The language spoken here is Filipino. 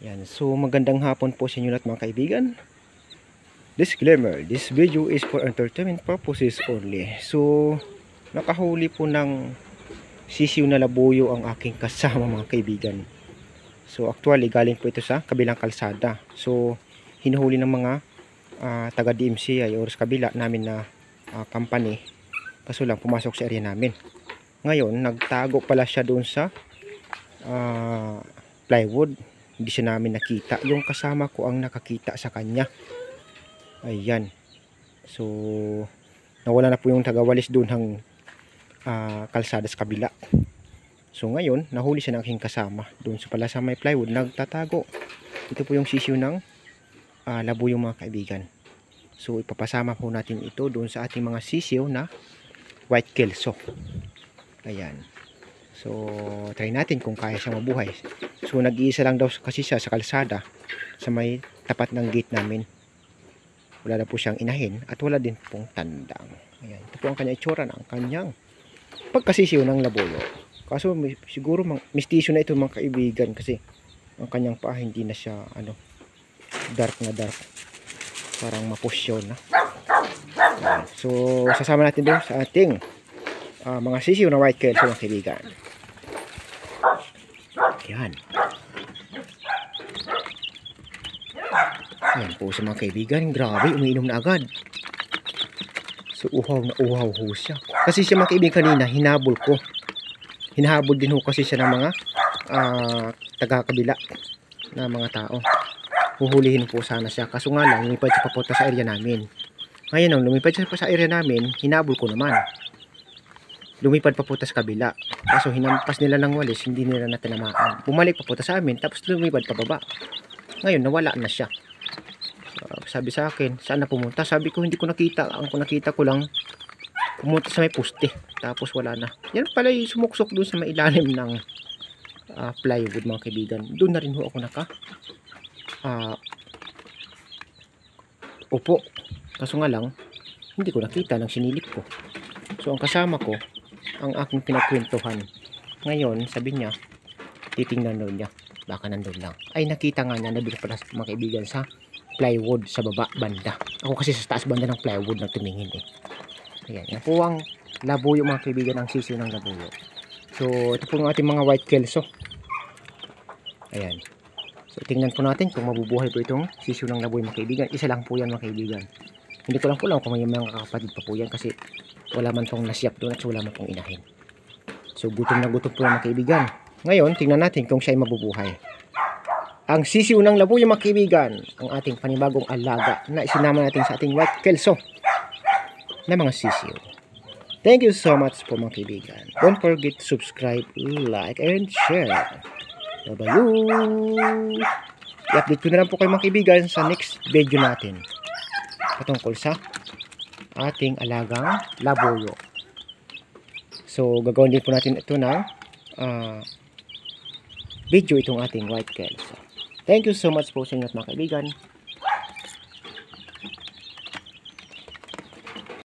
Yan. So magandang hapon po sa inyo lahat mga kaibigan. Disclaimer, this video is for entertainment purposes only. So nakahuli po ng sisiw na labuyo ang aking kasama mga kaibigan. So actually galing po ito sa kabilang kalsada. So hinuhuli ng mga taga DMCI or sa kabila namin na company. Kaso lang pumasok sa area namin. Ngayon nagtago pala siya doon sa plywood. Hindi siya namin nakita. Yung kasama ko ang nakakita sa kanya. Ayan. So nawala na po yung tagawalis doon ng kalsada sa kabila. So ngayon nahuli siya ng aking kasama doon sa pala sa may plywood, nagtatago. Ito po yung sisiw ng labuyo mga kaibigan. So ipapasama po natin ito doon sa ating mga sisiw na white kelso. Ayan. So try natin kung kaya siyang mabuhay. So nag-iisa lang daw kasi siya sa kalsada sa may tapat ng gate namin. Wala na po siyang inahin at wala din pong tandang. Ayan. Ito po ang kanya itsura ng kanyang pagkasisiw ng labuyo. Kaso siguro mistisyo na ito mga kaibigan kasi ang kanyang paa hindi na siya dark na dark. Parang mapusyon na. Ayan. So sasama natin doon sa ating mga sisiw na white kelso mga kaibigan. Ayan. Ayan po sa mga kaibigan. Grabe, umiinom na agad. So uhaw na uhaw ho siya. Kasi siya mga kaibigan kanina, hinabol ko. Hinahabol din ho kasi siya ng mga taga-kabila na mga tao. Huhulihin po sana siya. Kaso nga lang, lumipad siya papunta sa area namin. Ngayon nung lumipad siya pa sa area namin, hinabol ko naman. Lumipad papunta sa kabila. Kaso hinampas nila ng walis, hindi nila natinamaan. Bumalik papunta sa amin, tapos lumipad pababa. Ngayon, nawala na siya. Sabi sa akin, saan na pumunta? Sabi ko, hindi ko nakita. Ang nakita ko lang, pumunta sa may poste. Tapos wala na. Yan pala yung sumuksok doon sa may ilalim ng plywood mga kaibigan. Doon na rin ho ako upo. Kaso nga lang, hindi ko nakita ng sinilip ko. So ang kasama ko, ang aking pinagkwentuhan. Ngayon, sabi niya, titingnan daw niya. Baka nandun lang. Ay, nakita nga niya, nandun pala mga kaibigan sa plywood sa baba banda. Ako kasi sa taas banda ng plywood na tumingin eh. Ayan, yan po ang labuyo mga kaibigan, ang sisiw ng labuyo. So, ito po ang ating mga white kelso. Ayan. So, tingnan po natin kung mabubuhay po itong sisiw ng labuyo mga kaibigan. Isa lang po yan mga kaibigan. Hindi ko lang po alam kung may mga kakapatid pa po yan kasi wala man pong nasiyap doon at wala man pong inahin. So, gutom na gutom po yan mga kaibigan. Ngayon, tingnan natin kung siya ay mabubuhay. Ang sisiw ng labuyo mga kaibigan, ang ating panibagong alaga na isinama natin sa ating white kelso na mga sisiw. Thank you so much po mga kaibigan. Don't forget to subscribe, like, and share. Bye-bye! I-update ko na lang po kayo mga kaibigan sa next video natin patungkol sa ating alagang labuyo. So gagawin din po natin ito ng video itong ating white kelso. Thank you so much po sa inyo mga kaibigan.